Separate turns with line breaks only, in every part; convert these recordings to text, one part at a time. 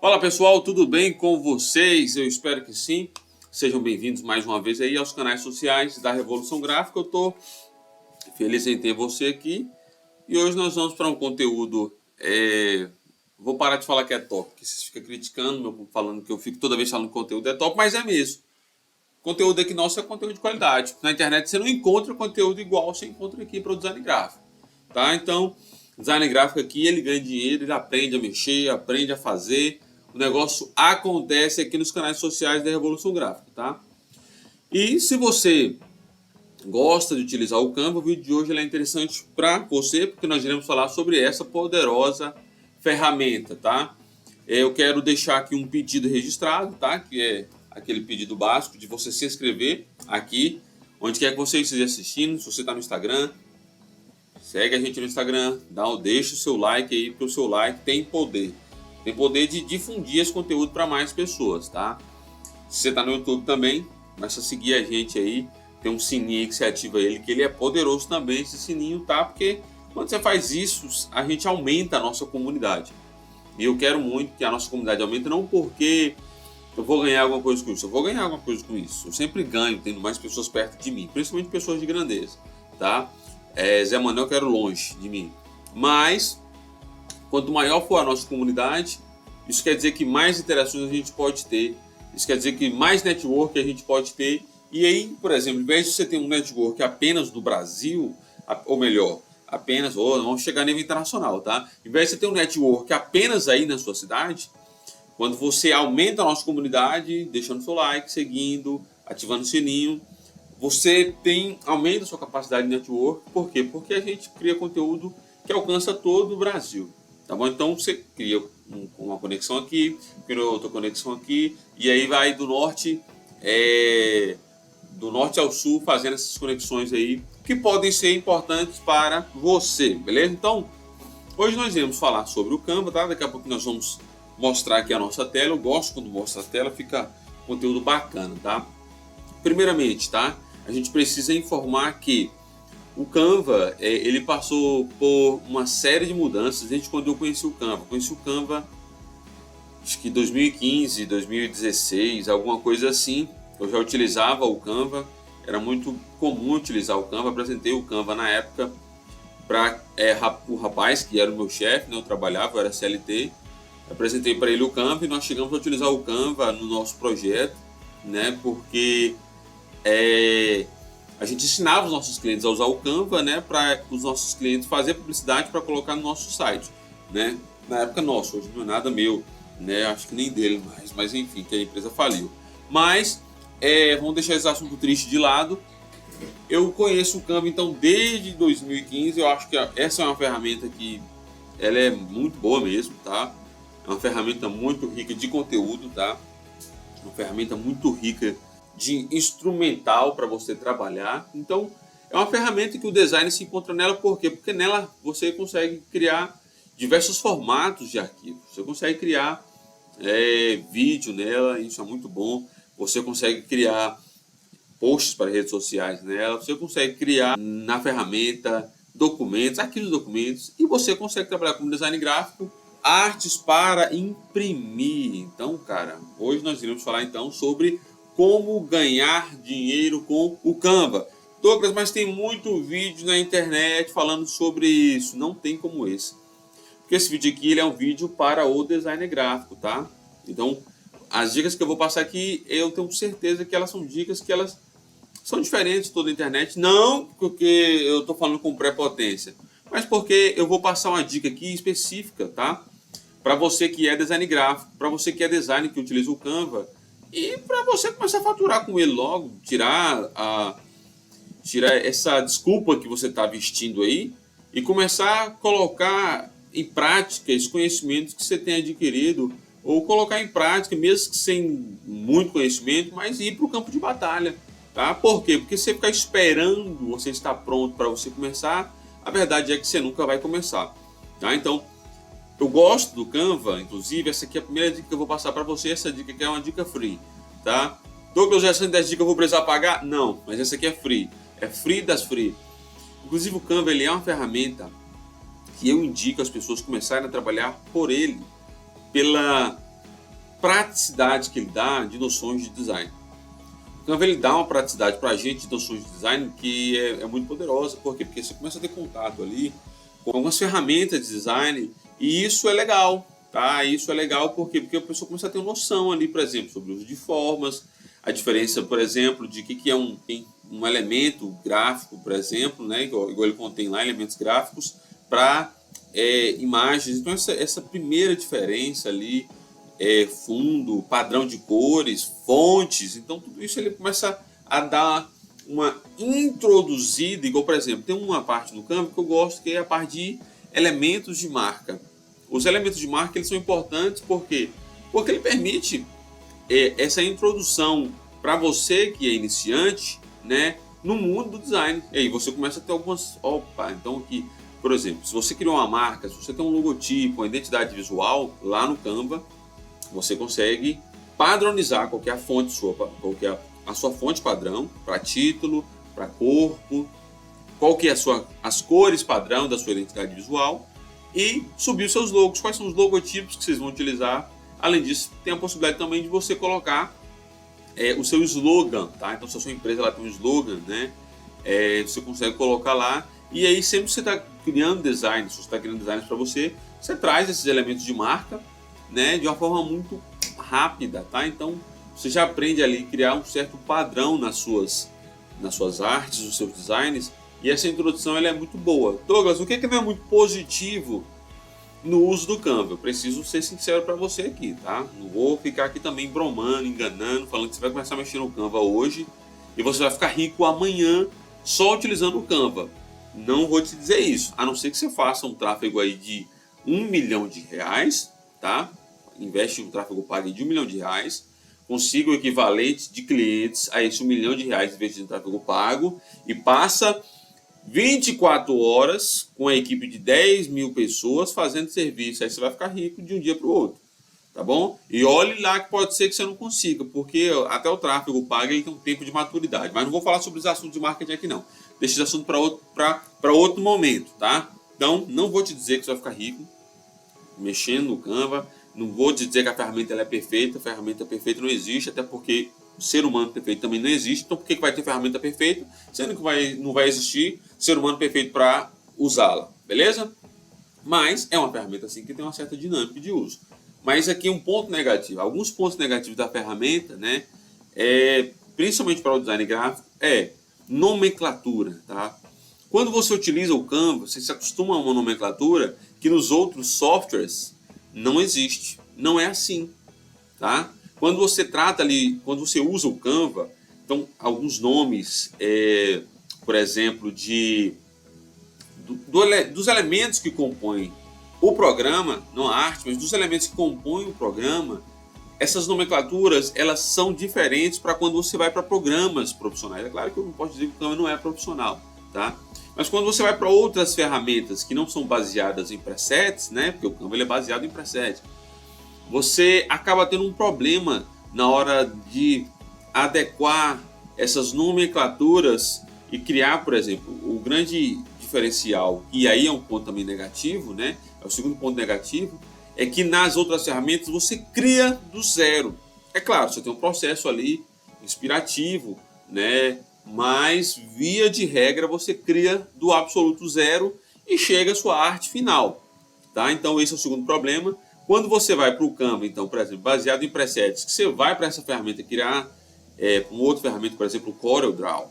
Fala pessoal, tudo bem com vocês? Eu espero que sim. Sejam bem-vindos mais uma vez aí aos canais sociais da Revolução Gráfica. Eu estou feliz em ter você aqui e hoje nós vamos para um conteúdo. Vou parar de falar que é top, porque vocês ficam criticando, falando que eu fico toda vez falando que o conteúdo é top, mas é mesmo. O conteúdo aqui nosso é conteúdo de qualidade. Na internet você não encontra conteúdo igual você encontra aqui para o design gráfico, tá? Então, design gráfico aqui, ele ganha dinheiro, ele aprende a mexer, aprende a fazer. O negócio acontece aqui nos canais sociais da Revolução Gráfica, tá? E se você gosta de utilizar o Canva, o vídeo de hoje é interessante para você, porque nós iremos falar sobre essa poderosa ferramenta, tá? Eu quero deixar aqui um pedido registrado, tá? Que é aquele pedido básico de você se inscrever aqui, onde quer que você esteja assistindo. Se você está no Instagram, segue a gente no Instagram, deixa o seu like aí, porque o seu like tem poder. Tem poder de difundir esse conteúdo para mais pessoas, tá? Se você está no YouTube também, começa a seguir a gente aí. Tem um sininho aí que você ativa ele, que ele é poderoso também, esse sininho, tá? Porque quando você faz isso, a gente aumenta a nossa comunidade. E eu quero muito que a nossa comunidade aumente, não porque eu vou ganhar alguma coisa com isso. Eu vou ganhar alguma coisa com isso. Eu sempre ganho, tendo mais pessoas perto de mim, principalmente pessoas de grandeza, tá? Zé Manuel, eu quero longe de mim. Mas quanto maior for a nossa comunidade, isso quer dizer que mais interações a gente pode ter. Isso quer dizer que mais network a gente pode ter. E aí, por exemplo, ao invés de você ter um network apenas do Brasil, ou melhor, apenas, não vamos chegar a nível internacional, tá? Ao invés de você ter um network apenas aí na sua cidade, quando você aumenta a nossa comunidade, deixando seu like, seguindo, ativando o sininho, você aumenta a sua capacidade de network. Por quê? Porque a gente cria conteúdo que alcança todo o Brasil. Tá bom? Então você cria uma conexão aqui, cria outra conexão aqui, e aí vai do norte ao sul, fazendo essas conexões aí, que podem ser importantes para você, beleza? Então, hoje nós iremos falar sobre o Canva, tá? Daqui a pouco nós vamos mostrar aqui a nossa tela. Eu gosto quando mostra a tela, fica conteúdo bacana, tá? Primeiramente, tá? A gente precisa informar que o Canva, ele passou por uma série de mudanças desde quando eu conheci o Canva. Conheci o Canva, acho que 2015, 2016, alguma coisa assim. Eu já utilizava o Canva, era muito comum utilizar o Canva. Apresentei o Canva na época para o rapaz que era o meu chefe, né? Eu trabalhava, eu era CLT. Apresentei para ele o Canva e nós chegamos a utilizar o Canva no nosso projeto, né? Porque a gente ensinava os nossos clientes a usar o Canva, né? Para os nossos clientes fazer publicidade para colocar no nosso site, né? Na época nossa, hoje não é nada meu, né? Acho que nem dele mais, mas enfim, que a empresa faliu. Mas vamos deixar esse assunto triste de lado. Eu conheço o Canva então desde 2015. Eu acho que essa é uma ferramenta que ela é muito boa mesmo, tá? É uma ferramenta muito rica de conteúdo, tá? Uma ferramenta muito rica de instrumental para você trabalhar. Então, é uma ferramenta que o design se encontra nela. Por quê? Porque nela você consegue criar diversos formatos de arquivos. Você consegue criar vídeo nela, isso é muito bom. Você consegue criar posts para redes sociais nela. Você consegue criar na ferramenta documentos, arquivos de documentos. E você consegue trabalhar como design gráfico, artes para imprimir. Então, cara, hoje nós iremos falar então sobre como ganhar dinheiro com o Canva. Douglas, mas tem muito vídeo na internet falando sobre isso. Não tem como esse. Porque esse vídeo aqui ele é um vídeo para o design gráfico, tá? Então, as dicas que eu vou passar aqui, eu tenho certeza que elas são dicas que elas são diferentes de toda a internet. Não porque eu estou falando com prepotência, mas porque eu vou passar uma dica aqui específica, tá? Para você que é design gráfico, para você que é design que utiliza o Canva, e para você começar a faturar com ele logo, tirar essa desculpa que você está vestindo aí e começar a colocar em prática esses conhecimentos que você tem adquirido, ou colocar em prática, mesmo que sem muito conhecimento, mas ir para o campo de batalha, tá? Por quê? Porque se você ficar esperando você estar pronto para você começar, a verdade é que você nunca vai começar, tá? Então, eu gosto do Canva, inclusive, essa aqui é a primeira dica que eu vou passar para você. Essa dica aqui é uma dica free, tá? Douglas, essa 10 dicas eu vou precisar pagar? Não, mas essa aqui é free. É free das free. Inclusive, o Canva ele é uma ferramenta que eu indico as pessoas começarem a trabalhar por ele, pela praticidade que ele dá de noções de design. O Canva ele dá uma praticidade para a gente de noções de design que é muito poderosa. Por quê? Porque você começa a ter contato ali com algumas ferramentas de design e isso é legal, tá? Isso é legal porque a pessoa começa a ter noção ali, por exemplo, sobre o uso de formas, a diferença, por exemplo, de que é um elemento gráfico, por exemplo, né? Igual ele contém lá elementos gráficos para imagens. Então essa primeira diferença ali, fundo, padrão de cores, fontes, então tudo isso ele começa a dar uma introduzida, igual por exemplo, tem uma parte no Canva que eu gosto que é a parte de elementos de marca. Os elementos de marca eles são importantes porque ele permite essa introdução para você que é iniciante, né, no mundo do design. E aí você começa a ter algumas... então aqui, por exemplo, se você criou uma marca, se você tem um logotipo, uma identidade visual, lá no Canva, você consegue padronizar qual que é a fonte sua, qual que é a sua fonte padrão para título, para corpo, qual que é as cores padrão da sua identidade visual e subir os seus logos, quais são os logotipos que vocês vão utilizar. Além disso, tem a possibilidade também de você colocar o seu slogan, tá? Então, se a sua empresa ela tem um slogan, né? Você consegue colocar lá e aí sempre que você está criando design, se você está criando designs para você traz esses elementos de marca, né? De uma forma muito rápida, tá? Então, você já aprende ali a criar um certo padrão nas suas artes, nos seus designs e essa introdução ela é muito boa. Douglas, o que não é muito positivo no uso do Canva? Eu preciso ser sincero para você aqui, tá? Não vou ficar aqui também bromando, enganando, falando que você vai começar a mexer no Canva hoje e você vai ficar rico amanhã só utilizando o Canva. Não vou te dizer isso, a não ser que você faça um tráfego aí de R$1 milhão, tá? Investe em um tráfego pago de R$1 milhão, consiga o equivalente de clientes a esse R$1 milhão investido em tráfego pago e passa 24 horas com a equipe de 10 mil pessoas fazendo serviço. Aí você vai ficar rico de um dia para o outro, tá bom? E olhe lá que pode ser que você não consiga, porque até o tráfego pago ele tem um tempo de maturidade. Mas não vou falar sobre os assuntos de marketing aqui não. Deixa esse assunto para outro momento, tá? Então, não vou te dizer que você vai ficar rico mexendo no Canva. Não vou te dizer que a ferramenta ela é perfeita. A ferramenta perfeita não existe, até porque o ser humano perfeito também não existe. Então, por que vai ter ferramenta perfeita, sendo que não vai existir ser humano perfeito para usá-la, beleza? Mas é uma ferramenta assim que tem uma certa dinâmica de uso. Mas aqui um ponto negativo, alguns pontos negativos da ferramenta, né? Principalmente para o design gráfico, nomenclatura, tá? Quando você utiliza o Canva, você se acostuma a uma nomenclatura que nos outros softwares não existe. Não é assim, tá? Quando você trata ali, quando você usa o Canva, então alguns nomes, por exemplo, dos elementos que compõem o programa, não a arte, mas dos elementos que compõem o programa, essas nomenclaturas elas são diferentes para quando você vai para programas profissionais. É claro que eu não posso dizer que o Canva não é profissional, tá? Mas quando você vai para outras ferramentas que não são baseadas em presets, né? Porque o Canva ele é baseado em presets, você acaba tendo um problema na hora de adequar essas nomenclaturas e criar, por exemplo, o grande diferencial, e aí é um ponto também negativo, né? É o segundo ponto negativo, é que nas outras ferramentas você cria do zero. É claro, você tem um processo ali inspirativo, né? Mas via de regra você cria do absoluto zero e chega à sua arte final, tá? Então esse é o segundo problema. Quando você vai para o Canva, então, por exemplo, baseado em presets, que você vai para essa ferramenta criar uma outra ferramenta, por exemplo, o CorelDRAW,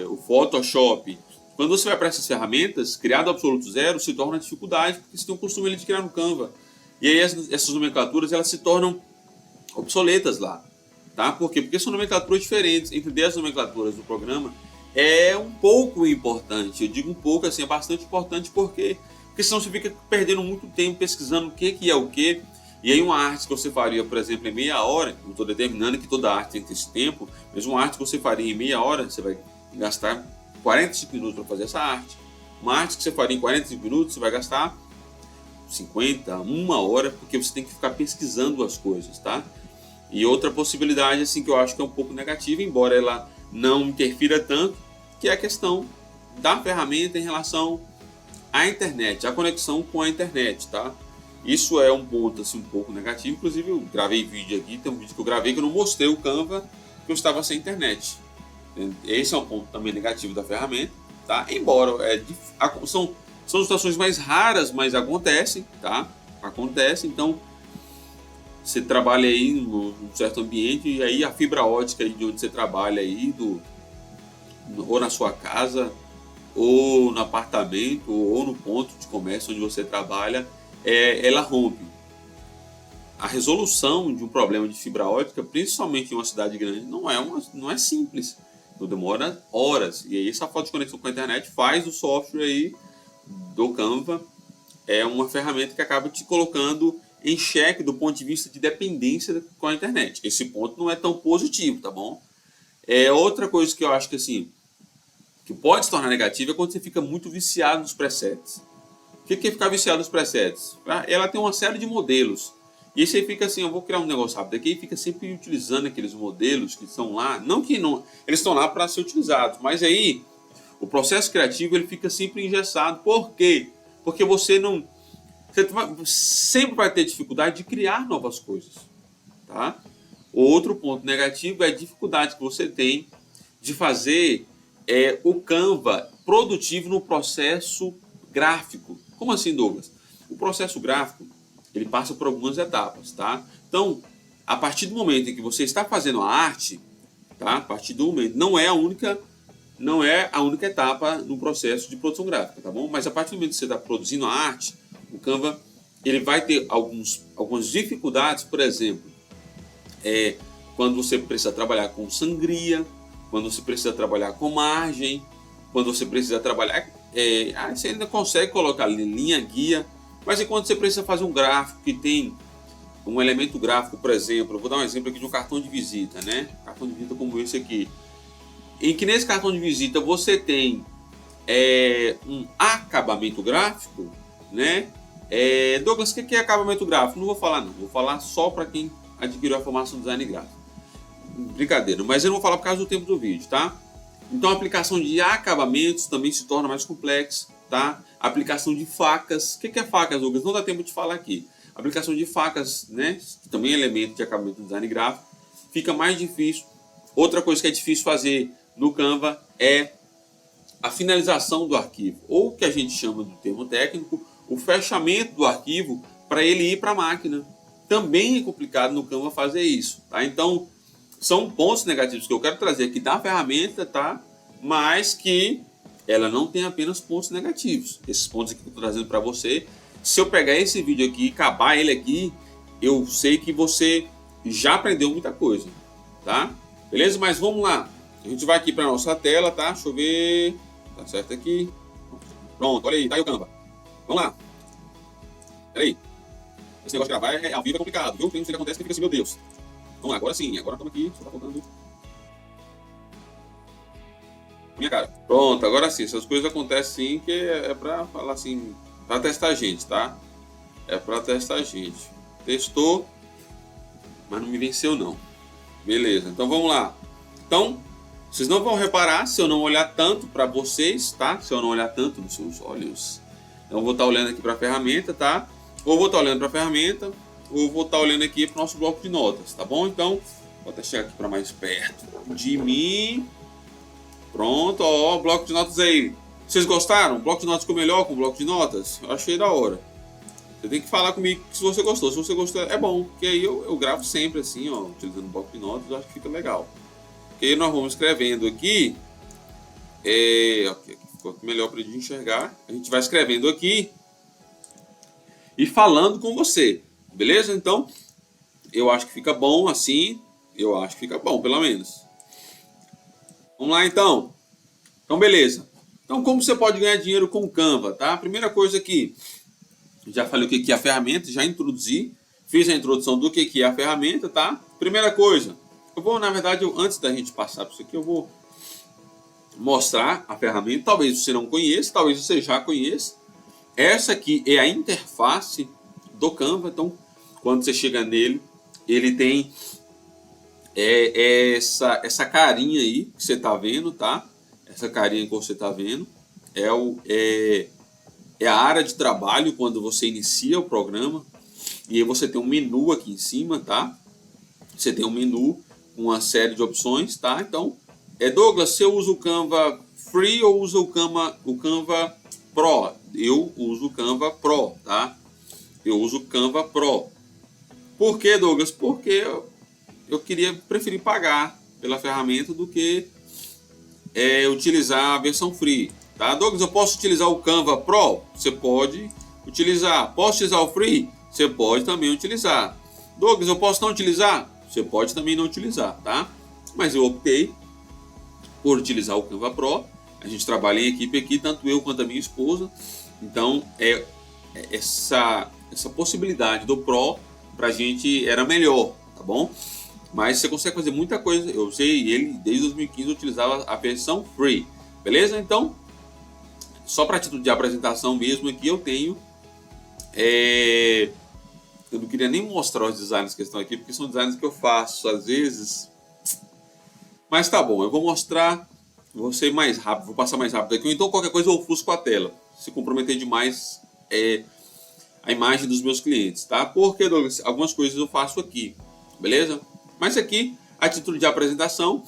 o Photoshop. Quando você vai para essas ferramentas, criar do absoluto zero se torna dificuldade, porque você tem um costume de criar no Canva. E aí essas nomenclaturas elas se tornam obsoletas lá. Tá? Por quê? Porque são nomenclaturas diferentes. Entender as nomenclaturas do programa é um pouco importante. Eu digo um pouco, assim, é bastante importante porque senão você fica perdendo muito tempo pesquisando o que é o que. E aí uma arte que você faria, por exemplo, em meia hora, não estou determinando que toda arte tem que ter esse tempo, mas uma arte que você faria em meia hora, você vai gastar 45 minutos para fazer essa arte. Uma arte que você faria em 45 minutos, você vai gastar 50, uma hora, porque você tem que ficar pesquisando as coisas, tá? E outra possibilidade, assim, que eu acho que é um pouco negativa, embora ela não interfira tanto, que é a questão da ferramenta em relação à internet, a conexão com a internet, tá? Isso é um ponto assim, um pouco negativo. Inclusive eu gravei vídeo aqui, tem um vídeo que eu gravei que eu não mostrei o Canva, que eu estava sem internet. Esse é um ponto também negativo da ferramenta, tá? Embora são situações mais raras, mas acontecem, tá? Acontece, então você trabalha aí num certo ambiente e aí a fibra ótica aí de onde você trabalha aí, ou na sua casa, ou no apartamento, ou no ponto de comércio onde você trabalha, ela rompe. A resolução de um problema de fibra ótica, principalmente em uma cidade grande, não é simples. Então demora horas. E aí essa falta de conexão com a internet faz o software aí do Canva uma ferramenta que acaba te colocando em xeque do ponto de vista de dependência com a internet. Esse ponto não é tão positivo, tá bom? Outra coisa que eu acho que assim, que pode se tornar negativa é quando você fica muito viciado nos presets. O que é ficar viciado nos presets? Ela tem uma série de modelos. E aí você fica assim, eu vou criar um negócio rápido aqui, e fica sempre utilizando aqueles modelos que estão lá. Não, eles estão lá para ser utilizados, mas aí o processo criativo ele fica sempre engessado. Por quê? Porque você sempre vai ter dificuldade de criar novas coisas, tá? Outro ponto negativo é a dificuldade que você tem de fazer o Canva produtivo no processo gráfico. Como assim, Douglas? O processo gráfico ele passa por algumas etapas, tá? Então, a partir do momento em que você está fazendo a arte, tá? A partir do momento não é a única etapa no processo de produção gráfica, tá bom? Mas a partir do momento que você está produzindo a arte, o Canva ele vai ter algumas dificuldades, por exemplo, quando você precisa trabalhar com sangria, quando você precisa trabalhar com margem, quando você precisa trabalhar... você ainda consegue colocar linha guia, mas e quando você precisa fazer um gráfico que tem um elemento gráfico, por exemplo, eu vou dar um exemplo aqui de um cartão de visita, né? Cartão de visita como esse aqui. Em que nesse cartão de visita você tem um acabamento gráfico, né? Douglas, o que é acabamento gráfico? Não vou falar não, vou falar só para quem adquiriu a formação de design gráfico. Brincadeira, mas eu não vou falar por causa do tempo do vídeo, tá? Então a aplicação de acabamentos também se torna mais complexa, tá? A aplicação de facas, o que é facas, Douglas? Não dá tempo de falar aqui. A aplicação de facas, né? Que também é elemento de acabamento do design gráfico, fica mais difícil. Outra coisa que é difícil fazer no Canva é a finalização do arquivo, ou o que a gente chama do termo técnico, o fechamento do arquivo para ele ir para a máquina. Também é complicado no Canva fazer isso, tá? Então, são pontos negativos que eu quero trazer aqui da ferramenta, tá? Mas que ela não tem apenas pontos negativos. Esses pontos aqui que eu estou trazendo para você, se eu pegar esse vídeo aqui e acabar ele aqui, eu sei que você já aprendeu muita coisa, tá? Beleza? Mas vamos lá. A gente vai aqui para nossa tela, tá? Deixa eu ver. Tá certo aqui. Pronto, olha aí, tá aí o Canva. Vamos lá. Peraí. Esse negócio de gravar ao vivo é complicado, viu? Tem um que acontece que fica assim, meu Deus. Vamos lá, agora sim, agora estamos aqui, só tá faltando. Minha cara. Pronto, agora sim, essas coisas acontecem sim, que é pra falar assim, pra testar a gente, tá? É pra testar a gente. Testou, mas não me venceu não. Beleza, então vamos lá. Então, vocês não vão reparar se eu não olhar tanto para vocês, tá? Se eu não olhar tanto nos seus olhos. Então eu vou estar olhando aqui para a ferramenta, tá? Ou vou estar olhando para a ferramenta, ou vou estar olhando aqui para o nosso bloco de notas, tá bom? Então, vou até chegar aqui para mais perto de mim. Pronto, ó, bloco de notas aí. Vocês gostaram? O bloco de notas ficou melhor com o bloco de notas? Eu achei da hora. Você tem que falar comigo se você gostou. Se você gostou, é bom. Porque aí eu gravo sempre assim, ó, utilizando o bloco de notas, eu acho que fica legal. Porque aí nós vamos escrevendo aqui. Aqui ficou melhor para a gente enxergar. A gente vai escrevendo aqui e falando com você. Beleza? Então, eu acho que fica bom assim. Eu acho que fica bom, pelo menos. Vamos lá, então. Então, beleza. Então, como você pode ganhar dinheiro com o Canva, tá? Primeira coisa aqui, já falei o que é a ferramenta, já introduzi, fiz a introdução do que é a ferramenta, tá? Primeira coisa, eu vou, na verdade, antes da gente passar por isso aqui, eu vou mostrar a ferramenta. Talvez você não conheça, talvez você já conheça. Essa aqui é a interface do Canva. Então, quando você chega nele, ele tem essa carinha aí que você tá vendo, tá? Essa carinha que você tá vendo é a área de trabalho quando você inicia o programa. E aí você tem um menu aqui em cima, tá? Você tem um menu com uma série de opções, tá? Então, Douglas, você usa o Canva Free ou usa o Canva Pro? Eu uso o Canva Pro, tá? Eu uso o Canva Pro. Por que, Douglas? Porque eu preferi pagar pela ferramenta do que utilizar a versão free, tá? Douglas, eu posso utilizar o Canva Pro? Você pode utilizar. Posso utilizar o Free? Você pode também utilizar. Douglas, eu posso não utilizar? Você pode também não utilizar, tá? Mas eu optei por utilizar o Canva Pro. A gente trabalha em equipe aqui, tanto eu quanto a minha esposa. Então, essa possibilidade do Pro pra gente era melhor, tá bom? Mas você consegue fazer muita coisa. Eu usei ele desde 2015, eu utilizava a versão Free, beleza? Então, só para título de apresentação mesmo aqui, eu tenho... Eu não queria nem mostrar os designs que estão aqui, porque são designs que eu faço às vezes. Mas tá bom, eu vou mostrar, vou ser mais rápido, vou passar mais rápido aqui. Ou então qualquer coisa eu ofusco a tela, se comprometer demais a imagem dos meus clientes, tá? Porque, Douglas, algumas coisas eu faço aqui, beleza? Mas aqui, a título de apresentação,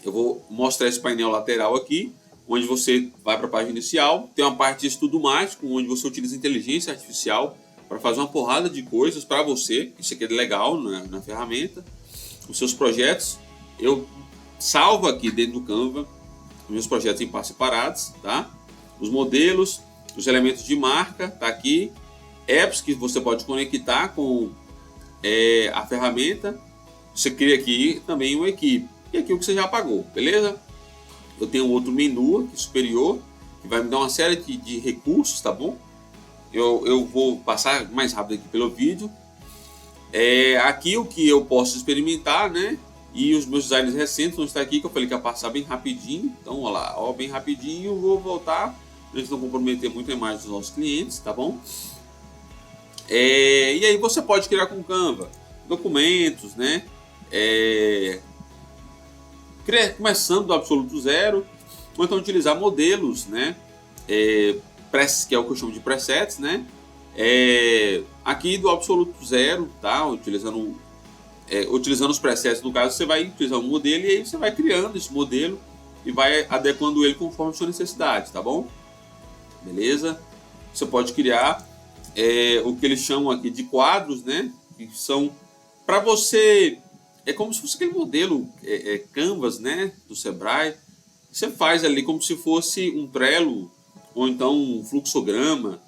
eu vou mostrar esse painel lateral aqui, onde você vai para a página inicial. Tem uma parte de estudo mágico, onde você utiliza inteligência artificial para fazer uma porrada de coisas para você. Isso aqui é legal na ferramenta. Os seus projetos, eu salvo aqui dentro do Canva os meus projetos em passos separados, tá? Os modelos, os elementos de marca, tá aqui. Apps que você pode conectar com a ferramenta. Você cria aqui também uma equipe. E aqui o que você já pagou, beleza? Eu tenho um outro menu aqui superior, que vai me dar uma série de recursos, tá bom? Eu vou passar mais rápido aqui pelo vídeo. Aqui o que eu posso experimentar, né? E os meus designs recentes vão estar aqui, que eu falei que ia passar bem rapidinho. Então, olha lá, ó, bem rapidinho, vou voltar, pra gente não comprometer muito a imagem dos nossos clientes, tá bom? E aí você pode criar com Canva documentos, né? Começando do absoluto zero, ou então utilizar modelos, né? Que é o que eu chamo de presets, né? Aqui do absoluto zero, tá? Utilizando os presets, no caso, você vai utilizar um modelo e aí você vai criando esse modelo e vai adequando ele conforme a sua necessidade, tá bom? Beleza? Você pode criar o que eles chamam aqui de quadros, né? Que são para você... É como se fosse aquele modelo Canvas, né? Do Sebrae. Você faz ali como se fosse um Trello ou então um fluxograma.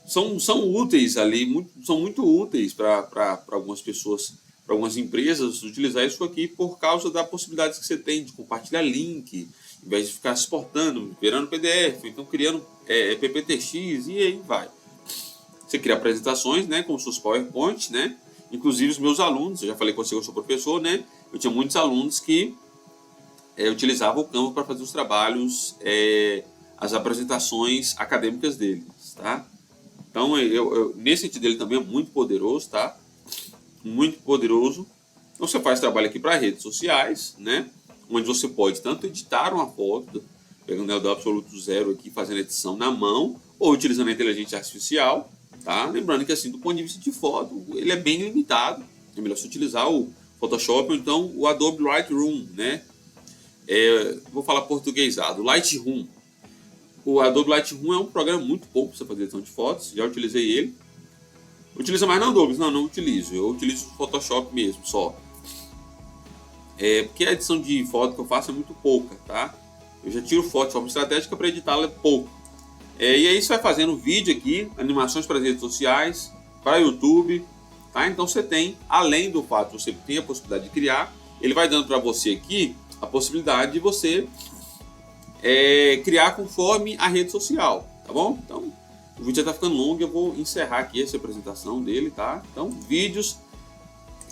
São úteis ali, são muito úteis para algumas pessoas, para algumas empresas utilizar isso aqui por causa da possibilidade que você tem de compartilhar link, em vez de ficar exportando, virando PDF, então criando PPTX e aí vai. Você cria apresentações, né, como seus PowerPoint, né? Inclusive os meus alunos, eu já falei com você, eu sou professor, né? Eu tinha muitos alunos que utilizavam o Canva para fazer os trabalhos, as apresentações acadêmicas deles, tá? Então, nesse sentido, ele também é muito poderoso, tá? Muito poderoso. Então, você faz trabalho aqui para redes sociais, né? Onde você pode tanto editar uma foto, pegando ela do absoluto zero aqui, fazendo edição na mão, ou utilizando a inteligência artificial, tá? Lembrando que, assim, do ponto de vista de foto, ele é bem limitado. É melhor você utilizar o Photoshop ou então o Adobe Lightroom, né? Vou falar portuguesado, Lightroom. O Adobe Lightroom é um programa muito bom para você fazer edição de fotos. Já utilizei ele. Utiliza mais não, Douglas? Não utilizo. Eu utilizo o Photoshop mesmo, só. Porque a edição de foto que eu faço é muito pouca, tá? Eu já tiro foto de forma estratégica para editá-la pouco. E aí você vai fazendo vídeo aqui, animações para as redes sociais, para YouTube, tá? Então você tem, além do fato de você ter a possibilidade de criar, ele vai dando para você aqui a possibilidade de você criar conforme a rede social, tá bom? Então, o vídeo já está ficando longo, eu vou encerrar aqui essa apresentação dele, tá? Então, vídeos,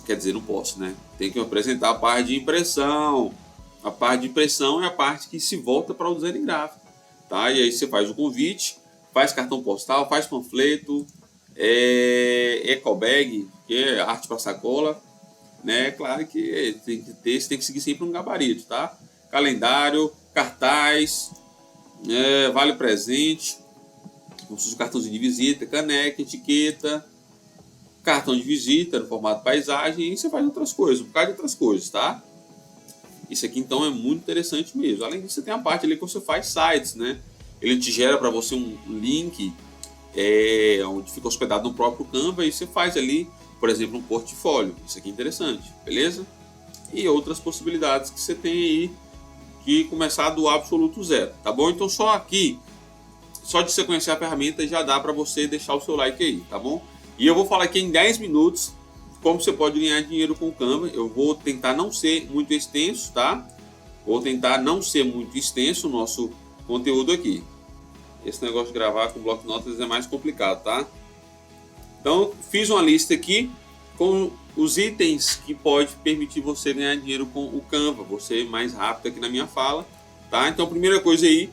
quer dizer, não posso, né? Tem que apresentar a parte de impressão. A parte de impressão é a parte que se volta para o design gráfico, tá? E aí você faz o convite, faz cartão postal, faz panfleto, ecobag, que é arte para sacola, né? Claro que você tem que seguir sempre um gabarito, tá? Calendário, cartaz, vale presente, como se fosse cartãozinho de visita, caneca, etiqueta, cartão de visita no formato paisagem, e você faz outras coisas, um bocado de outras coisas, tá? Isso aqui então é muito interessante mesmo. Além disso, você tem a parte ali que você faz sites, né? Ele te gera para você um link onde fica hospedado no próprio Canva e você faz ali, por exemplo, um portfólio. Isso aqui é interessante, beleza? E outras possibilidades que você tem aí de começar do absoluto zero, tá bom? Então só aqui, só de você conhecer a ferramenta já dá para você deixar o seu like aí, tá bom? E eu vou falar aqui em 10 minutos como você pode ganhar dinheiro com o Canva. Eu vou tentar não ser muito extenso, tá? Vou tentar não ser muito extenso o nosso conteúdo aqui. Esse negócio de gravar com bloco de notas é mais complicado, tá? Então, fiz uma lista aqui com os itens que pode permitir você ganhar dinheiro com o Canva. Vou ser mais rápido aqui na minha fala, tá? Então, primeira coisa aí,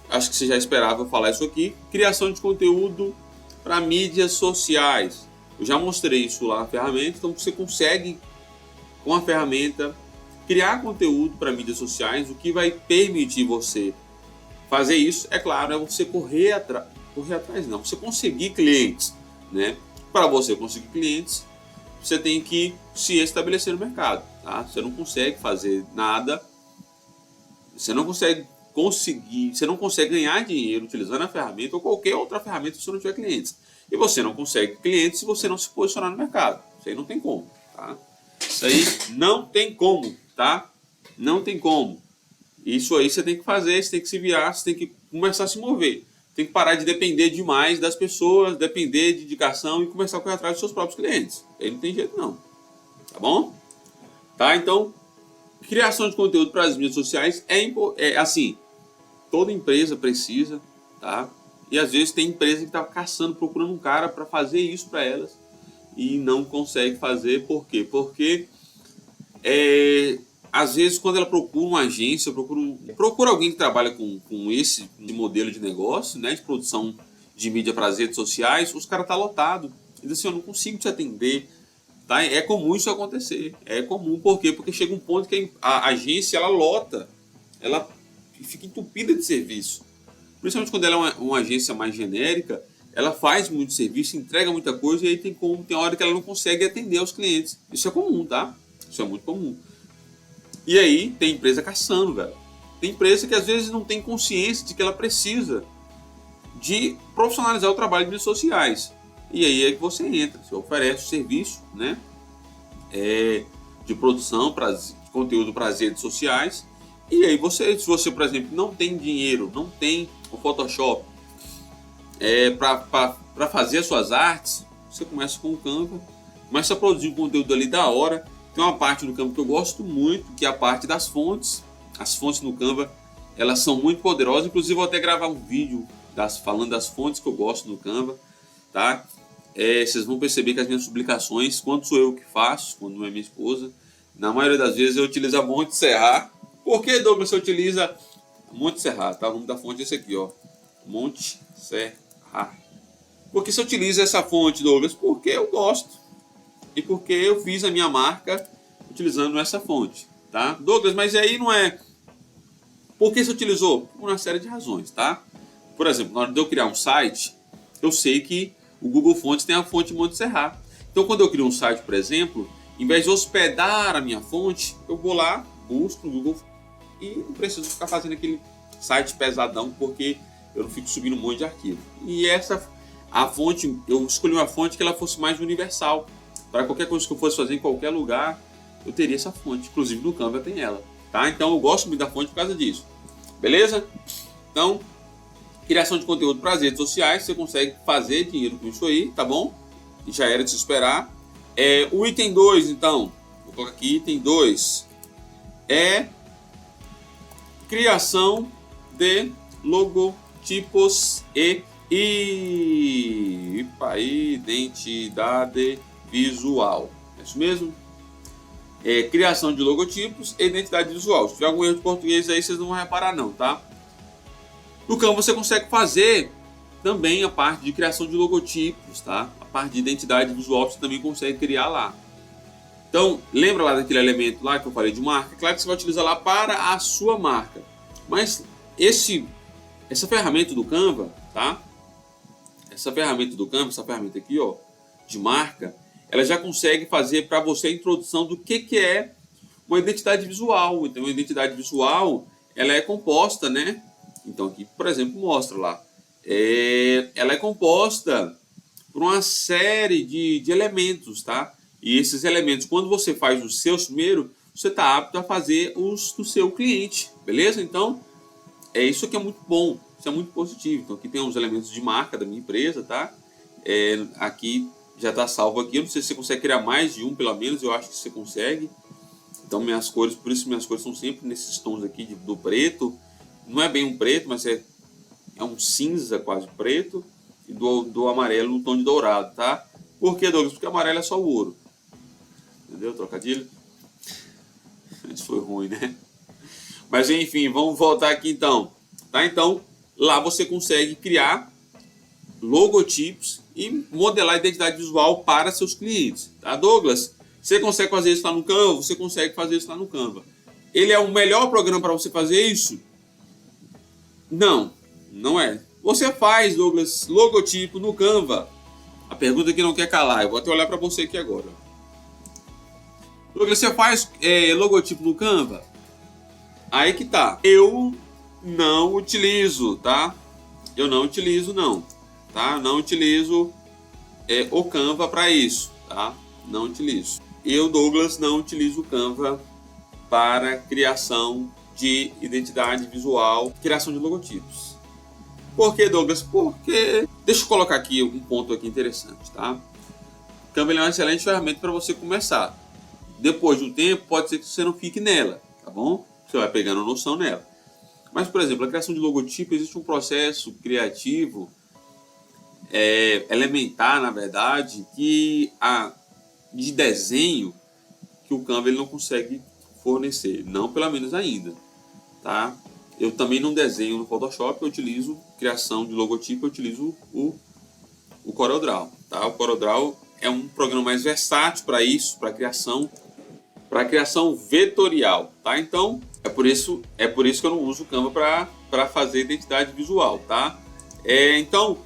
acho que você já esperava eu falar isso aqui, criação de conteúdo para mídias sociais. Eu já mostrei isso lá na ferramenta, então você consegue, com a ferramenta, criar conteúdo para mídias sociais. O que vai permitir você fazer isso, é claro, é você correr atrás não, você conseguir clientes, né? Para você conseguir clientes, você tem que se estabelecer no mercado, tá? Você não consegue fazer nada, você não consegue ganhar dinheiro utilizando a ferramenta ou qualquer outra ferramenta se você não tiver clientes. E você não consegue clientes se você não se posicionar no mercado. Isso aí não tem como, tá? Isso aí não tem como, tá? Não tem como. Isso aí você tem que fazer, você tem que se virar, você tem que começar a se mover. Tem que parar de depender demais das pessoas, depender de indicação e começar a correr atrás dos seus próprios clientes. Aí não tem jeito não. Tá bom? Tá? Então, criação de conteúdo para as mídias sociais é assim, toda empresa precisa, tá? E às vezes tem empresa que está caçando, procurando um cara para fazer isso para elas e não consegue fazer. Por quê? Porque às vezes quando ela procura uma agência, procura alguém que trabalha com esse modelo de negócio, né, de produção de mídia para as redes sociais, os caras tá lotado. E diz assim, eu não consigo te atender. Tá? É comum isso acontecer. É comum, por quê? Porque chega um ponto que a agência ela lota, ela fica entupida de serviço. Principalmente quando ela é uma agência mais genérica, ela faz muito serviço, entrega muita coisa e aí tem hora que ela não consegue atender aos clientes. Isso é comum, tá? Isso é muito comum. E aí tem empresa caçando, velho. Tem empresa que às vezes não tem consciência de que ela precisa de profissionalizar o trabalho de mídias sociais. E aí é que você entra, você oferece o serviço, né? De produção de conteúdo para as redes sociais. E aí se você, por exemplo, não tem dinheiro, não tem o Photoshop para fazer as suas artes, você começa com o Canva, começa a produzir um conteúdo ali da hora. Tem uma parte no Canva que eu gosto muito, que é a parte das fontes. As fontes no Canva, elas são muito poderosas. Inclusive, vou até gravar um vídeo falando das fontes que eu gosto no Canva, tá? Vocês vão perceber que as minhas publicações, quando sou eu que faço, quando não é minha esposa, na maioria das vezes eu utilizo a Monte Serra. Por que, Douglas, você utiliza Monte Serra? Tá? O nome da fonte é esse aqui, ó. Monte Serra. Por que você utiliza essa fonte, Douglas? Porque eu gosto. E porque eu fiz a minha marca utilizando essa fonte, tá? Douglas, mas aí não é... Por que você utilizou? Por uma série de razões, tá? Por exemplo, na hora de eu criar um site, eu sei que o Google Fontes tem a fonte Monte Serra. Então, quando eu crio um site, por exemplo, em vez de hospedar a minha fonte, eu vou lá, busco no Google e não preciso ficar fazendo aquele site pesadão, porque eu não fico subindo um monte de arquivo. E a fonte, eu escolhi uma fonte que ela fosse mais universal. Para qualquer coisa que eu fosse fazer em qualquer lugar, eu teria essa fonte. Inclusive no Canva tem ela, tá? Então eu gosto muito da fonte por causa disso. Beleza? Então, criação de conteúdo para as redes sociais, você consegue fazer dinheiro com isso aí, tá bom? E já era de se esperar. O item 2, então, vou colocar aqui, item 2, é criação de logotipos e identidade visual. É isso mesmo? Criação de logotipos e identidade visual. Se tiver algum erro de português aí, vocês não vão reparar não, tá? No Canva você consegue fazer também a parte de criação de logotipos, tá? A parte de identidade visual você também consegue criar lá. Então, lembra lá daquele elemento lá que eu falei de marca? Claro que você vai utilizar lá para a sua marca. Mas essa ferramenta do Canva, tá? Essa ferramenta aqui, ó, de marca, ela já consegue fazer para você a introdução do que é uma identidade visual. Então, a identidade visual, ela é composta, né? Então, aqui, por exemplo, mostra lá. Ela é composta por uma série de elementos, tá? E esses elementos, quando você faz os seus primeiro, você está apto a fazer os do seu cliente, beleza? Então, isso aqui é muito bom, isso é muito positivo. Então, aqui tem uns elementos de marca da minha empresa, tá? Aqui já está salvo aqui. Eu não sei se você consegue criar mais de um, pelo menos, eu acho que você consegue. Então, minhas cores, por isso minhas cores são sempre nesses tons aqui do preto. Não é bem um preto, mas é um cinza quase preto. E do amarelo no tom de dourado, tá? Por que, Douglas? Porque amarelo é só o ouro. Entendeu? Trocadilho? Isso foi ruim, né? Mas enfim, vamos voltar aqui então. Tá? Então, lá você consegue criar logotipos e modelar a identidade visual para seus clientes. Tá, Douglas? Você consegue fazer isso lá no Canva? Você consegue fazer isso lá no Canva. Ele é o melhor programa para você fazer isso? Não, não é. Você faz, Douglas, logotipo no Canva? A pergunta que não quer calar. Eu vou até olhar para você aqui agora. Douglas, você faz logotipo no Canva? Aí que tá. Eu não utilizo, tá? Eu não utilizo, não. Tá? Não utilizo o Canva para isso, tá? Não utilizo. Eu, Douglas, não utilizo o Canva para criação de identidade visual, criação de logotipos. Por que, Douglas? Porque... Deixa eu colocar aqui um ponto aqui interessante, tá? O Canva é uma excelente ferramenta para você começar. Depois do tempo, pode ser que você não fique nela, tá bom? Você vai pegando noção nela. Mas, por exemplo, a criação de logotipo, existe um processo criativo, elementar, na verdade, de desenho que o Canva ele não consegue fornecer. Não, pelo menos ainda, tá? Eu também não desenho no Photoshop, eu utilizo criação de logotipo, eu utilizo o CorelDRAW, tá? O CorelDRAW é um programa mais versátil para isso, para criação vetorial, tá? Então, é por isso que eu não uso o Canva para fazer identidade visual, tá? Então,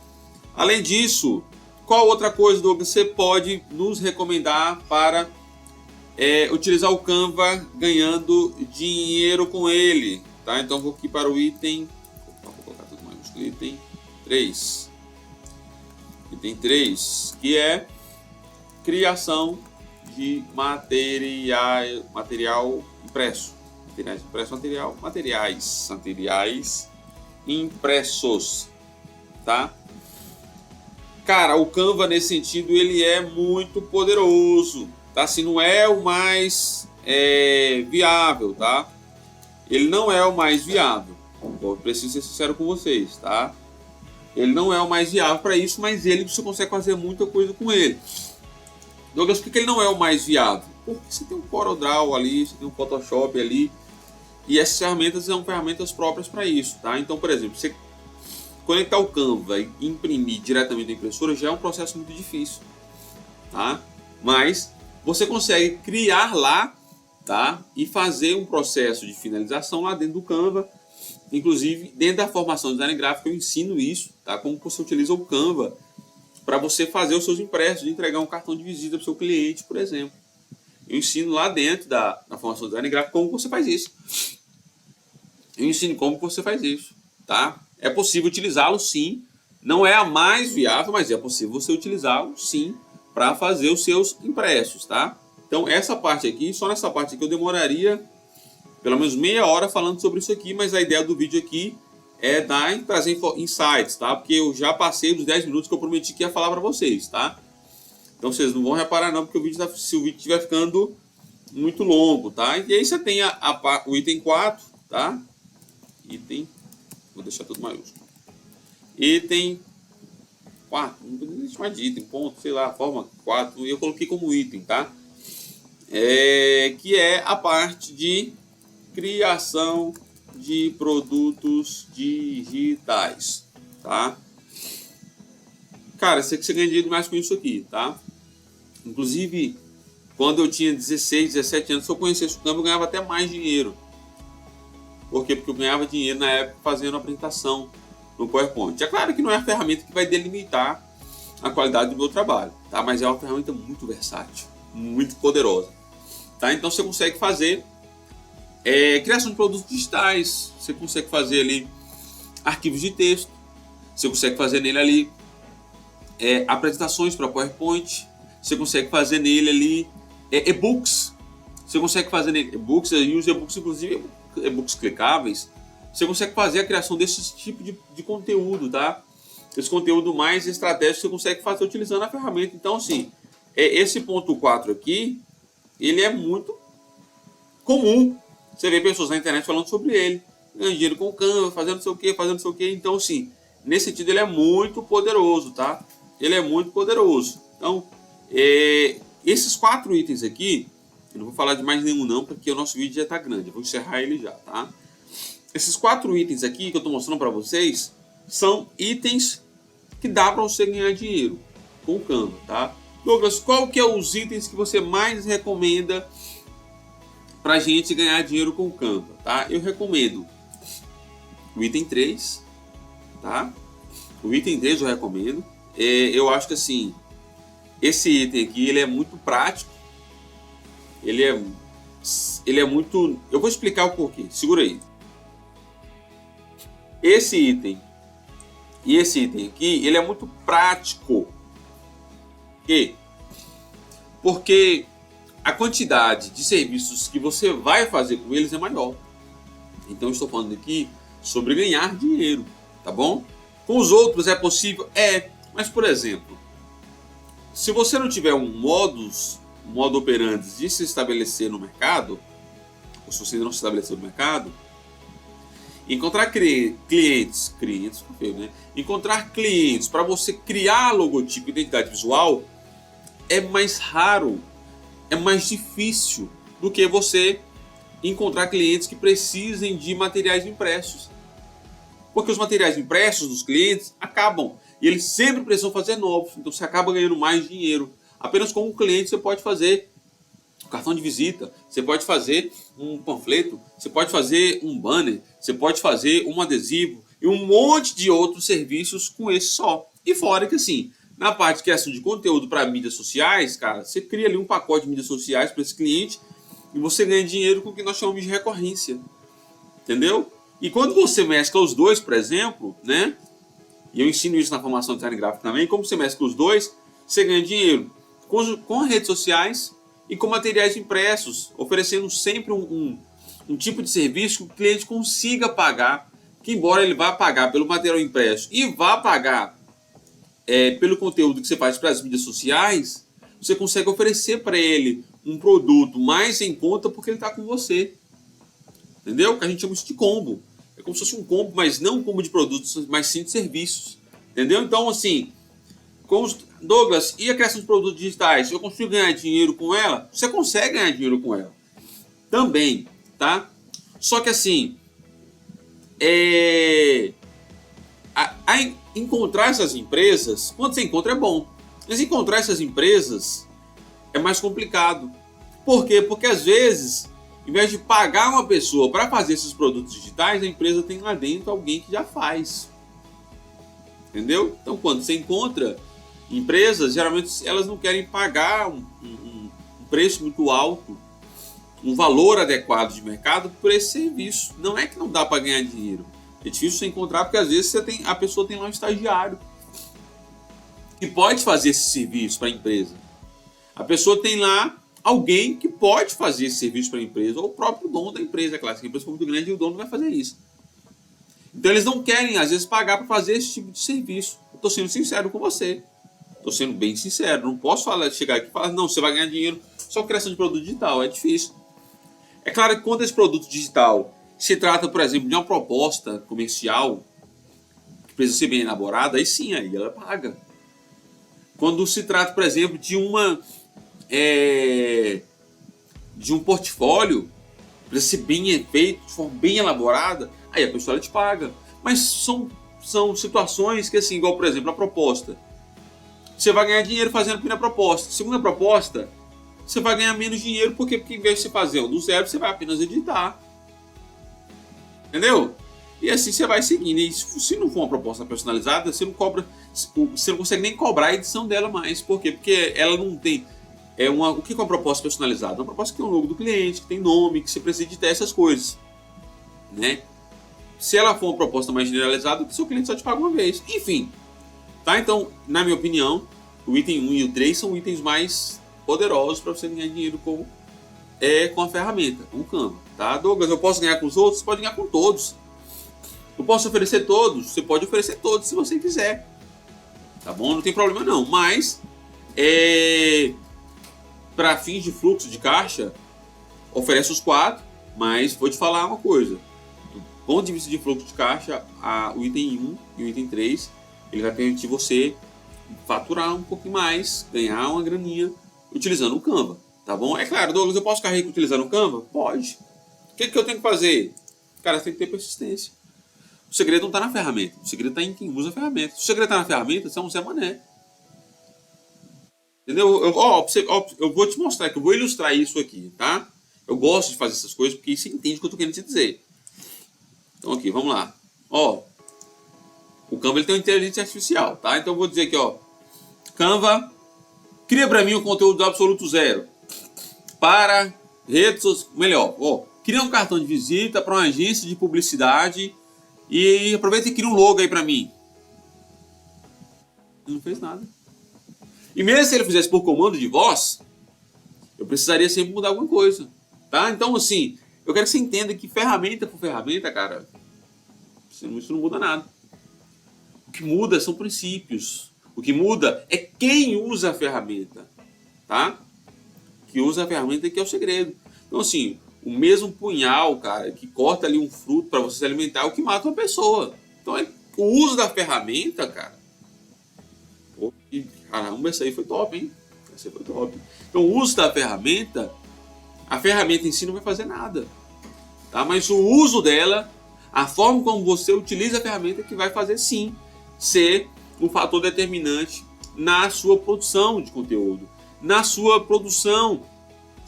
além disso, qual outra coisa, Douglas, você pode nos recomendar para utilizar o Canva ganhando dinheiro com ele, tá? Então, vou aqui para o item, vou colocar tudo maiúsculo, item 3. Item 3, que é criação de material impresso. Materiais impressos, tá? Cara, o Canva nesse sentido ele é muito poderoso, tá? Se não é o mais viável, tá? Ele não é o mais viável. Eu preciso ser sincero com vocês, tá? Ele não é o mais viável para isso, mas você consegue fazer muita coisa com ele. Douglas, por que ele não é o mais viável? Porque você tem um CorelDRAW ali, você tem um Photoshop ali, e essas ferramentas são ferramentas próprias para isso, tá? Então, por exemplo, você conectar o Canva e imprimir diretamente na impressora já é um processo muito difícil, tá? Mas você consegue criar lá, tá? E fazer um processo de finalização lá dentro do Canva. Inclusive, dentro da formação de design gráfico, eu ensino isso, tá? Como você utiliza o Canva para você fazer os seus impressos, de entregar um cartão de visita para o seu cliente, por exemplo. Eu ensino lá dentro da formação de design gráfico como você faz isso. Eu ensino como você faz isso, tá? É possível utilizá-lo, sim. Não é a mais viável, mas é possível você utilizá-lo, sim, para fazer os seus impressos, tá? Então, essa parte aqui, só nessa parte aqui eu demoraria pelo menos meia hora falando sobre isso aqui, mas a ideia do vídeo aqui é trazer insights, tá? Porque eu já passei dos 10 minutos que eu prometi que ia falar para vocês, tá? Então vocês não vão reparar não, porque se o vídeo estiver ficando muito longo, tá? E aí você tem o item 4, tá? Vou deixar tudo maiúsculo. Item 4, não precisa chamar de item, ponto, sei lá, forma 4, eu coloquei como item, tá? Que é a parte de criação de produtos digitais, tá? Cara, sei que você ganha dinheiro mais com isso aqui, tá? Inclusive, quando eu tinha 16, 17 anos, se eu conhecesse o Canva, eu ganhava até mais dinheiro. Por quê? Porque eu ganhava dinheiro na época fazendo apresentação no PowerPoint. É claro que não é a ferramenta que vai delimitar a qualidade do meu trabalho, tá? Mas é uma ferramenta muito versátil, muito poderosa, tá? Então você consegue fazer criação de produtos digitais, você consegue fazer ali arquivos de texto, você consegue fazer nele ali apresentações para PowerPoint, você consegue fazer nele ali e-books, você consegue fazer nele e-books, e os e-books, inclusive e-books clicáveis, você consegue fazer a criação desse tipo de conteúdo, tá? Esse conteúdo mais estratégico você consegue fazer utilizando a ferramenta. Então, assim, esse ponto 4 aqui, ele é muito comum. Você vê pessoas na internet falando sobre ele, ganhando dinheiro com o Canva, fazendo não sei o que, fazendo não sei o que. Então, assim, nesse sentido ele é muito poderoso, tá? Ele é muito poderoso. Então, esses 4 itens aqui, eu não vou falar de mais nenhum não, porque o nosso vídeo já está grande. Eu vou encerrar ele já, tá? Esses 4 itens aqui que eu estou mostrando para vocês são itens que dá para você ganhar dinheiro com o Canva, tá? Douglas, qual que é os itens que você mais recomenda para a gente ganhar dinheiro com o Canva, tá? Eu recomendo o item 3, tá? O item 3 eu recomendo. Eu acho que assim, esse item aqui, ele é muito prático. Ele é muito... Eu vou explicar o porquê. Segura aí. Esse item e esse item aqui, ele é muito prático. Por quê? Porque a quantidade de serviços que você vai fazer com eles é maior. Então eu estou falando aqui sobre ganhar dinheiro, tá bom? Com os outros é possível? Mas por exemplo, se você não tiver um modo operandi de se estabelecer no mercado, ou se você não se estabeleceu no mercado, encontrar clientes, né? Encontrar clientes para você criar logotipo e identidade visual é mais raro, é mais difícil do que você encontrar clientes que precisem de materiais impressos. Porque os materiais impressos dos clientes acabam e eles sempre precisam fazer novos, então você acaba ganhando mais dinheiro. Apenas com um cliente você pode fazer um cartão de visita, você pode fazer um panfleto, você pode fazer um banner, você pode fazer um adesivo e um monte de outros serviços com esse só. E fora que assim, na parte de criação de conteúdo para mídias sociais, cara, você cria ali um pacote de mídias sociais para esse cliente e você ganha dinheiro com o que nós chamamos de recorrência. Entendeu? E quando você mescla os dois, por exemplo, né? E eu ensino isso na formação de design gráfico também, como você mescla os dois, você ganha dinheiro com redes sociais e com materiais impressos, oferecendo sempre um tipo de serviço que o cliente consiga pagar, que embora ele vá pagar pelo material impresso e vá pagar pelo conteúdo que você faz para as mídias sociais, você consegue oferecer para ele um produto mais em conta porque ele está com você. Entendeu? Que a gente chama isso de combo. É como se fosse um combo, mas não um combo de produtos, mas sim de serviços. Entendeu? Então, assim, Douglas, e a criação de produtos digitais? Eu consigo ganhar dinheiro com ela? Você consegue ganhar dinheiro com ela. Também, tá? Só que assim, encontrar essas empresas, quando você encontra é bom. Mas encontrar essas empresas é mais complicado. Por quê? Porque às vezes, em vez de pagar uma pessoa para fazer esses produtos digitais, a empresa tem lá dentro alguém que já faz. Entendeu? Então, quando você encontra empresas, geralmente elas não querem pagar um preço muito alto, um valor adequado de mercado por esse serviço. Não é que não dá para ganhar dinheiro. É difícil você encontrar porque às vezes a pessoa tem lá um estagiário que pode fazer esse serviço para a empresa. A pessoa tem lá alguém que pode fazer esse serviço para a empresa, ou o próprio dono da empresa, claro, se a empresa for muito grande, o dono vai fazer isso. Então eles não querem, às vezes, pagar para fazer esse tipo de serviço. Eu estou sendo sincero com você. Estou sendo bem sincero. Não posso chegar aqui e falar, não, você vai ganhar dinheiro só com criação de produto digital. É difícil. É claro que quando esse produto digital se trata, por exemplo, de uma proposta comercial que precisa ser bem elaborada, aí sim, aí ela paga. Quando se trata, por exemplo, de um portfólio, precisa ser bem feito, de forma bem elaborada, aí a pessoa te paga. Mas são situações que, assim, igual, por exemplo, a proposta. Você vai ganhar dinheiro fazendo a primeira proposta. Segunda proposta, você vai ganhar menos dinheiro, porque em vez de você fazer do zero, você vai apenas editar. Entendeu? E assim você vai seguindo. E se não for uma proposta personalizada, você não cobra, você não consegue nem cobrar a edição dela mais. Por quê? Porque ela não tem. O que é uma proposta personalizada? Uma proposta que tem o logo do cliente, que tem nome, que você precisa de ter essas coisas, né? Se ela for uma proposta mais generalizada, o seu cliente só te paga uma vez. Enfim, tá? Então, na minha opinião, o item 1 e o 3 são itens mais poderosos para você ganhar dinheiro com a ferramenta, com o Canva, tá? Douglas, eu posso ganhar com os outros? Você pode ganhar com todos. Eu posso oferecer todos? Você pode oferecer todos se você quiser, tá bom? Não tem problema não, mas para fins de fluxo de caixa, oferece os 4, mas vou te falar uma coisa. Do ponto de vista de fluxo de caixa, o item 1 e o item 3, ele vai permitir você faturar um pouquinho mais, ganhar uma graninha utilizando o Canva, tá bom? É claro, Douglas, eu posso ficar rico utilizando o Canva? Pode. O que eu tenho que fazer? Cara, você tem que ter persistência. O segredo não está na ferramenta, o segredo está em quem usa a ferramenta. Se o segredo está na ferramenta, você é um Zé Mané. Entendeu? Eu vou te mostrar que eu vou ilustrar isso aqui, tá? Eu gosto de fazer essas coisas porque você entende o que eu tô querendo te dizer. Então aqui, vamos lá. Ó, o Canva ele tem uma inteligência artificial, tá? Então eu vou dizer aqui, ó. Canva, cria para mim um conteúdo do absoluto zero para redes, melhor, ó, cria um cartão de visita para uma agência de publicidade e aproveita e cria um logo aí para mim. Ele não fez nada. E mesmo se ele fizesse por comando de voz, eu precisaria sempre mudar alguma coisa, tá? Então, assim, eu quero que você entenda que ferramenta por ferramenta, cara, isso não muda nada. O que muda são princípios. O que muda é quem usa a ferramenta, tá? Que usa a ferramenta que é o segredo. Então, assim, o mesmo punhal, cara, que corta ali um fruto para você se alimentar é o que mata uma pessoa. Então, o uso da ferramenta, cara, pô, caramba, essa aí foi top, hein? Essa aí foi top. Então, o uso da ferramenta, a ferramenta em si não vai fazer nada, tá? Mas o uso dela, a forma como você utiliza a ferramenta que vai fazer, sim, ser um fator determinante na sua produção de conteúdo, na sua produção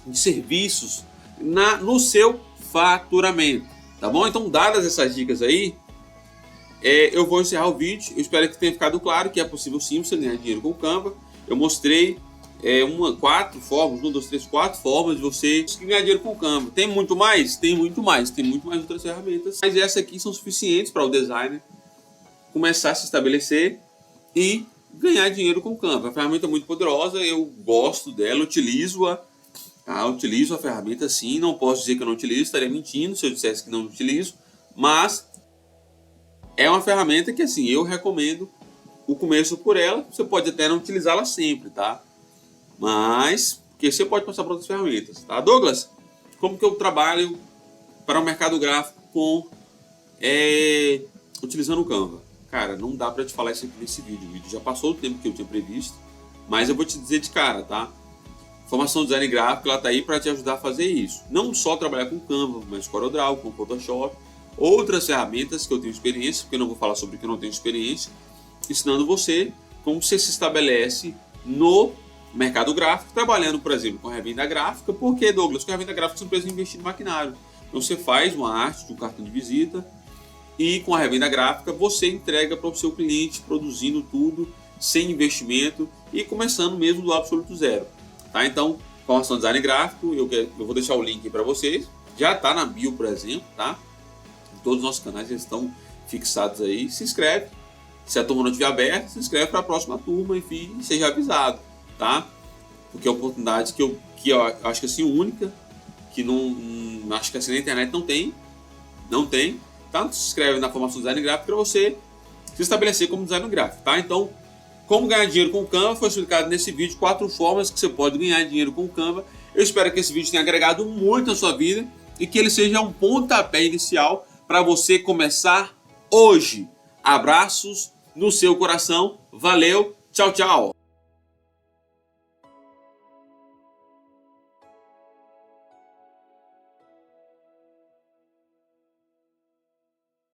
de serviços, no seu faturamento, tá bom? Então, dadas essas dicas aí, eu vou encerrar o vídeo. Eu espero que tenha ficado claro que é possível sim você ganhar dinheiro com o Canva. Eu mostrei 4 formas de você ganhar dinheiro com o Canva. Tem muito mais? Tem muito mais. Tem muito mais outras ferramentas. Mas essas aqui são suficientes para o designer começar a se estabelecer e ganhar dinheiro com o Canva. A ferramenta é muito poderosa, eu gosto dela, utilizo-a. Utilizo a ferramenta sim, não posso dizer que eu não utilizo, estaria mentindo se eu dissesse que não utilizo, mas é uma ferramenta que assim, eu recomendo o começo por ela. Você pode até não utilizá-la sempre, tá? Mas, porque você pode passar para outras ferramentas, tá? Douglas, como que eu trabalho para o mercado gráfico utilizando o Canva? Cara, não dá para te falar isso aqui nesse vídeo. O vídeo já passou o tempo que eu tinha previsto, mas eu vou te dizer de cara, tá? Formação de design gráfico, ela tá aí para te ajudar a fazer isso. Não só trabalhar com Canva, mas com CorelDRAW, com Photoshop, outras ferramentas que eu tenho experiência, porque eu não vou falar sobre o que eu não tenho experiência, ensinando você como você se estabelece no mercado gráfico, trabalhando, por exemplo, com a revenda gráfica. Por que, Douglas? Com a revenda gráfica você não precisa investir no maquinário. Então você faz uma arte de um cartão de visita e com a revenda gráfica você entrega para o seu cliente, produzindo tudo, sem investimento e começando mesmo do absoluto zero. Tá? Então, formação de design gráfico, eu vou deixar o link para vocês. Já está na bio, por exemplo, tá? Todos os nossos canais já estão fixados aí. Se inscreve. Se a turma não estiver aberta, se inscreve para a próxima turma, enfim, seja avisado, tá? Porque é uma oportunidade que eu acho que assim única, que não acho que assim na internet não tem, tá? Então, se inscreve na formação de design gráfico para você se estabelecer como designer gráfico, tá? Então, como ganhar dinheiro com o Canva foi explicado nesse vídeo, 4 formas que você pode ganhar dinheiro com o Canva. Eu espero que esse vídeo tenha agregado muito na sua vida e que ele seja um pontapé inicial para você começar hoje. Abraços no seu coração. Valeu. Tchau, tchau.